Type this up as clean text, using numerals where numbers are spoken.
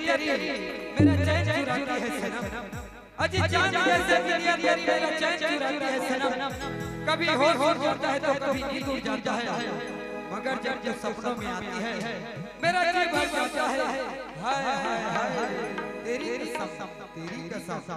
तेरी मेरा चैन चुराती है सनम, अजी जान जैसे दुनिया तेरी मेरा चैन चुराती है सनम। कभी होश होता है तो कभी नींद उड़ जाता है, मगर जब सपनों में आती है मेरा जी भर जाता है। हाय हाय हाय तेरी कसम, तेरी कसम।